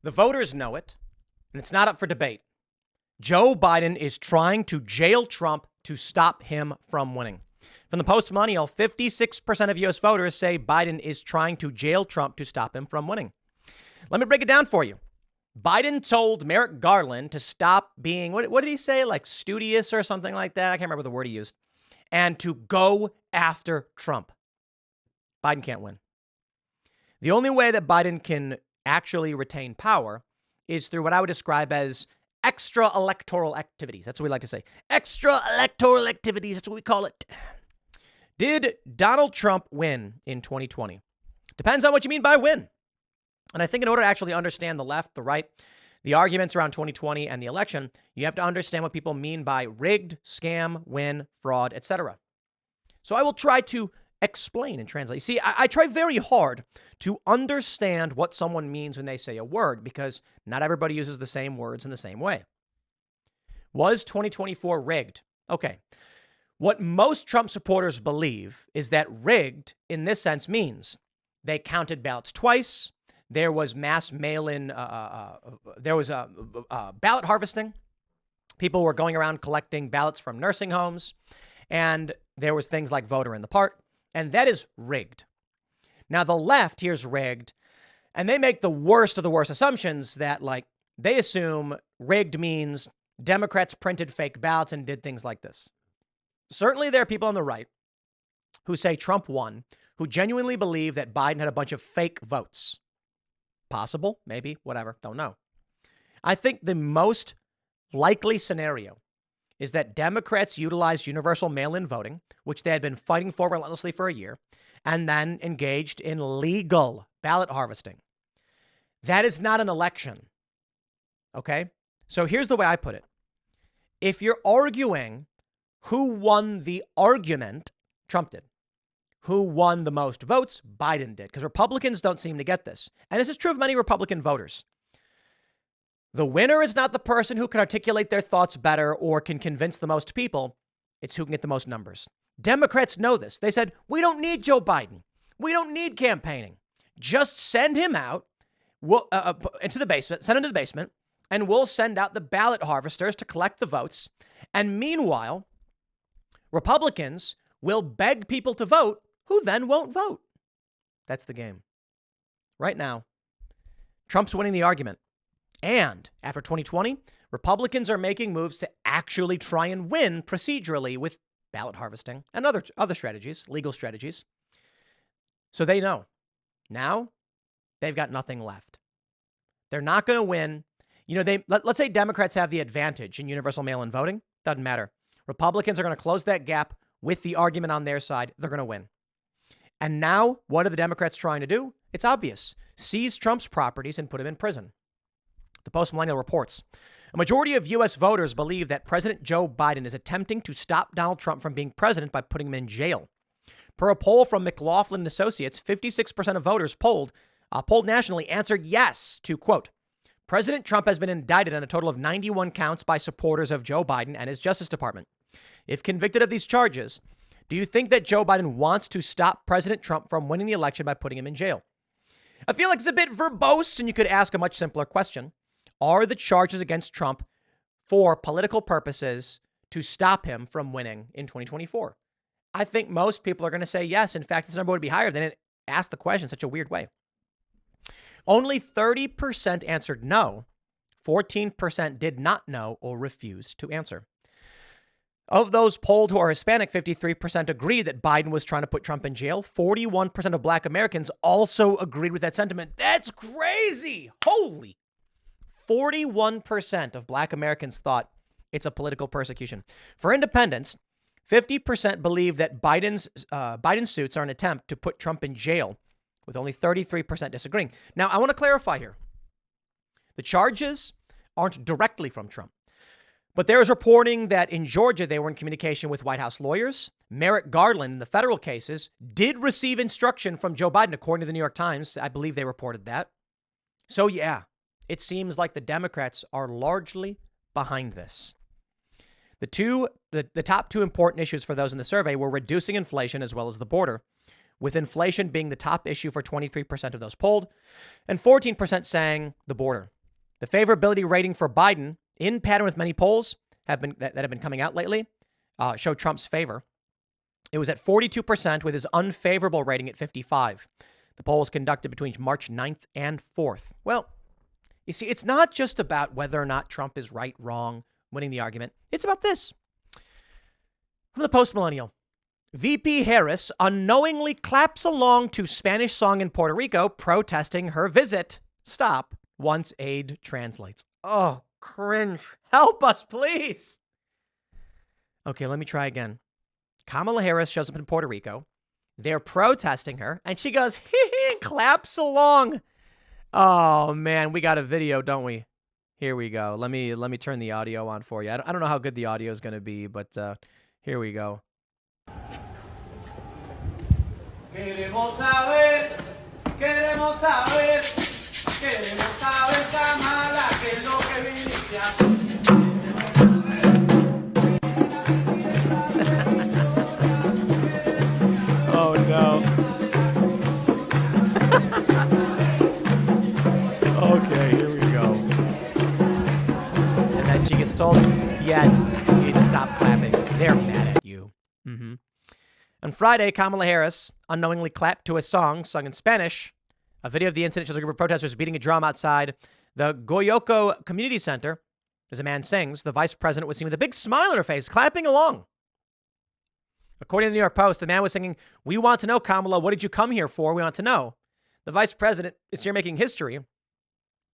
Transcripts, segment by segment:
The voters know it, and it's not up for debate. Joe Biden is trying to jail Trump to stop him from winning. From the Post-Millennial, 56% of U.S. voters say Biden is trying to jail Trump to stop him from winning. Let me break it down for you. Biden told Merrick Garland to stop being, what did he say? Like studious or something like that. I can't remember the word he used. And to go after Trump. Biden can't win. The only way that Biden can actually retain power is through what I would describe as extra electoral activities. That's what we like to say. Extra electoral activities. That's what we call it. Did Donald Trump win in 2020? Depends on what you mean by win. And I think in order to actually understand the left, the right, the arguments around 2020 and the election, you have to understand what people mean by rigged, scam, win, fraud, etc. So I will try to explain and translate. See, I try very hard to understand what someone means when they say a word, because not everybody uses the same words in the same way. Was 2024 rigged? Okay. What most Trump supporters believe is that rigged in this sense means they counted ballots twice. There was mass mail-in, ballot harvesting. People were going around collecting ballots from nursing homes. And there was things like voter in the park. And that is rigged. Now, the left here's rigged, and they make the worst of the worst assumptions that, like, they assume rigged means Democrats printed fake ballots and did things like this. Certainly, there are people on the right who say Trump won, who genuinely believe that Biden had a bunch of fake votes. Possible, maybe, whatever, don't know. I think the most likely scenario is that Democrats utilized universal mail-in voting, which they had been fighting for relentlessly for a year, and then engaged in legal ballot harvesting. That is not an election. Okay? So here's the way I put it. If you're arguing who won the argument, Trump did. Who won the most votes? Biden did, because Republicans don't seem to get this. And this is true of many Republican voters. The winner is not the person who can articulate their thoughts better or can convince the most people. It's who can get the most numbers. Democrats know this. They said, we don't need Joe Biden. We don't need campaigning. Just send him out into the basement, send him to the basement, and we'll send out the ballot harvesters to collect the votes. And meanwhile, Republicans will beg people to vote who then won't vote. That's the game. Right now, Trump's winning the argument. And after 2020, Republicans are making moves to actually try and win procedurally with ballot harvesting and other strategies, legal strategies. So they know. Now, they've got nothing left. They're not going to win. You know, let's say Democrats have the advantage in universal mail-in voting. Doesn't matter. Republicans are going to close that gap with the argument on their side. They're going to win. And now, what are the Democrats trying to do? It's obvious. Seize Trump's properties and put him in prison. The Post-Millennial reports, a majority of U.S. voters believe that President Joe Biden is attempting to stop Donald Trump from being president by putting him in jail. Per a poll from McLaughlin and Associates, 56% of voters polled nationally answered yes to, quote, President Trump has been indicted on a total of 91 counts by supporters of Joe Biden and his Justice Department. If convicted of these charges, do you think that Joe Biden wants to stop President Trump from winning the election by putting him in jail? I feel like it's a bit verbose, and you could ask a much simpler question. Are the charges against Trump for political purposes to stop him from winning in 2024? I think most people are going to say yes. In fact, this number would be higher if they didn't ask the question in such a weird way. Only 30% answered no. 14% did not know or refused to answer. Of those polled who are Hispanic, 53% agreed that Biden was trying to put Trump in jail. 41% of Black Americans also agreed with that sentiment. That's crazy. Holy 41% of Black Americans thought it's a political persecution. For independents, 50% believe that Biden's suits are an attempt to put Trump in jail, with only 33% disagreeing. Now, I want to clarify here. The charges aren't directly from Trump, but there is reporting that in Georgia, they were in communication with White House lawyers. Merrick Garland, in the federal cases, did receive instruction from Joe Biden, according to the New York Times. I believe they reported that. So, yeah. It seems like the Democrats are largely behind this. The top two important issues for those in the survey were reducing inflation as well as the border, with inflation being the top issue for 23% of those polled and 14% saying the border. The favorability rating for Biden, in pattern with many polls that have been coming out lately, show Trump's favor. It was at 42% with his unfavorable rating at 55. The poll was conducted between March 9th and 4th. Well, you see, it's not just about whether or not Trump is right, wrong, winning the argument. It's about this. From the post-millennial, VP Harris unknowingly claps along to Spanish song in Puerto Rico protesting her visit. Stop once aid translates. Oh, cringe. Help us, please. Okay, let me try again. Kamala Harris shows up in Puerto Rico. They're protesting her, and she goes, hee hee, and claps along. Oh, man, we got a video, don't we? Here we go. Let me turn the audio on for you. I don't know how good the audio is going to be, but here we go. Queremos saber, queremos saber, queremos saber, Kamala, qué es lo que viniste a hacer. Oh no. Okay, here we go. And then she gets told, yeah, you need to stop clapping. They're mad at you. Mm-hmm. On Friday, Kamala Harris unknowingly clapped to a song sung in Spanish. A video of the incident shows a group of protesters beating a drum outside the Goyoko Community Center. As a man sings, the vice president was seen with a big smile on her face, clapping along. According to the New York Post, the man was singing, "We want to know, Kamala, what did you come here for? We want to know." The vice president is here making history. We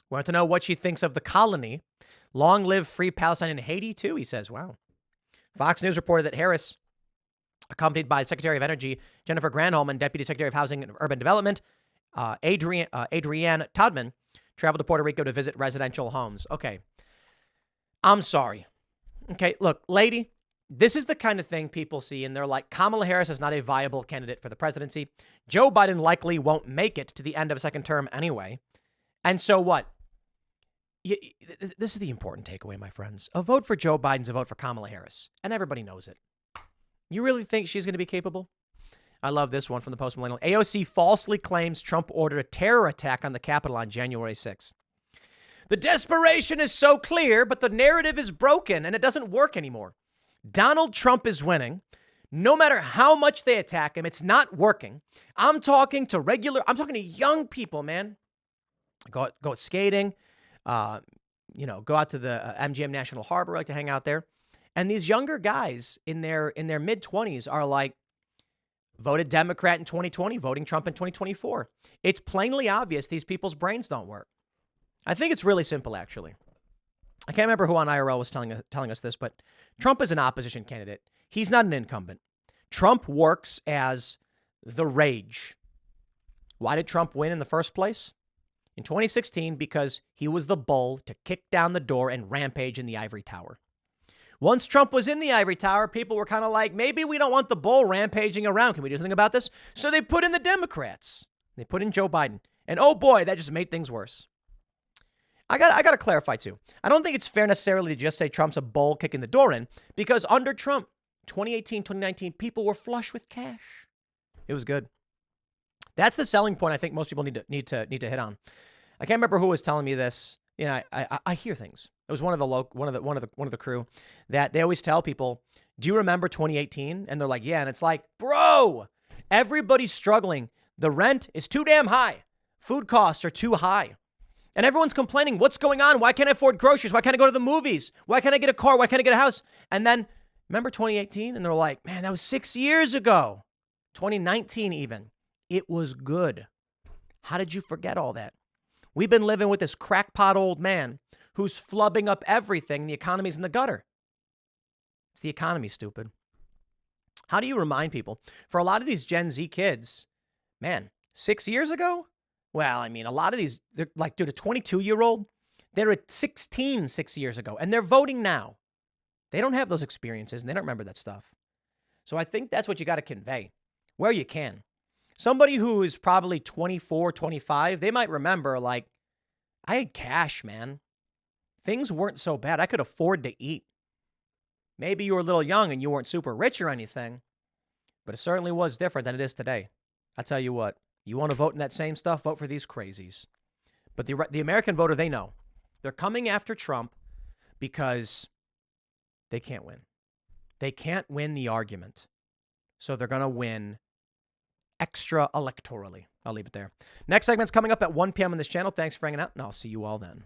want to know what she thinks of the colony. Long live free Palestine in Haiti, too, he says. Wow. Fox News reported that Harris, accompanied by Secretary of Energy Jennifer Granholm and Deputy Secretary of Housing and Urban Development Adrienne Todman, traveled to Puerto Rico to visit residential homes. Okay. I'm sorry. Okay, look, lady, this is the kind of thing people see, and they're like, Kamala Harris is not a viable candidate for the presidency. Joe Biden likely won't make it to the end of a second term anyway. And so what? This is the important takeaway, my friends. A vote for Joe Biden's a vote for Kamala Harris, and everybody knows it. You really think she's going to be capable? I love this one from the Post-Millennial. AOC falsely claims Trump ordered a terror attack on the Capitol on January 6th. The desperation is so clear, but the narrative is broken, and it doesn't work anymore. Donald Trump is winning. No matter how much they attack him, it's not working. I'm talking to young people, man. Go out skating, go out to the MGM National Harbor, like to hang out there. And these younger guys in their mid-20s are like, voted Democrat in 2020, voting Trump in 2024. It's plainly obvious these people's brains don't work. I think it's really simple, actually. I can't remember who on IRL was telling us this, but Trump is an opposition candidate. He's not an incumbent. Trump works as the rage. Why did Trump win in the first place? In 2016, because he was the bull to kick down the door and rampage in the ivory tower. Once Trump was in the ivory tower, people were kind of like, maybe we don't want the bull rampaging around. Can we do something about this? So they put in the Democrats. They put in Joe Biden. And oh boy, that just made things worse. I got to clarify, too. I don't think it's fair necessarily to just say Trump's a bull kicking the door in, because under Trump, 2018, 2019, people were flush with cash. It was good. That's the selling point I think most people need to hit on. I can't remember who was telling me this. You know, I hear things. It was one of the crew that they always tell people, "Do you remember 2018?" And they're like, "Yeah." And it's like, bro, everybody's struggling. The rent is too damn high. Food costs are too high. And everyone's complaining, what's going on? Why can't I afford groceries? Why can't I go to the movies? Why can't I get a car? Why can't I get a house? And then, remember 2018? And they're like, man, that was 6 years ago. 2019 even. It was good. How did you forget all that? We've been living with this crackpot old man who's flubbing up everything. The economy's in the gutter. It's the economy, stupid. How do you remind people? For a lot of these Gen Z kids, man, 6 years ago? Well, I mean, a lot of these, they're like, dude, a 22-year-old, they're at 16 6 years ago, and they're voting now. They don't have those experiences, and they don't remember that stuff. So I think that's what you got to convey where you can. Somebody who is probably 24, 25, they might remember, like, I had cash, man. Things weren't so bad. I could afford to eat. Maybe you were a little young and you weren't super rich or anything, but it certainly was different than it is today. I tell you what. You want to vote in that same stuff? Vote for these crazies. But the American voter, they know. They're coming after Trump because they can't win. They can't win the argument. So they're going to win extra electorally. I'll leave it there. Next segment's coming up at 1 p.m. on this channel. Thanks for hanging out, and I'll see you all then.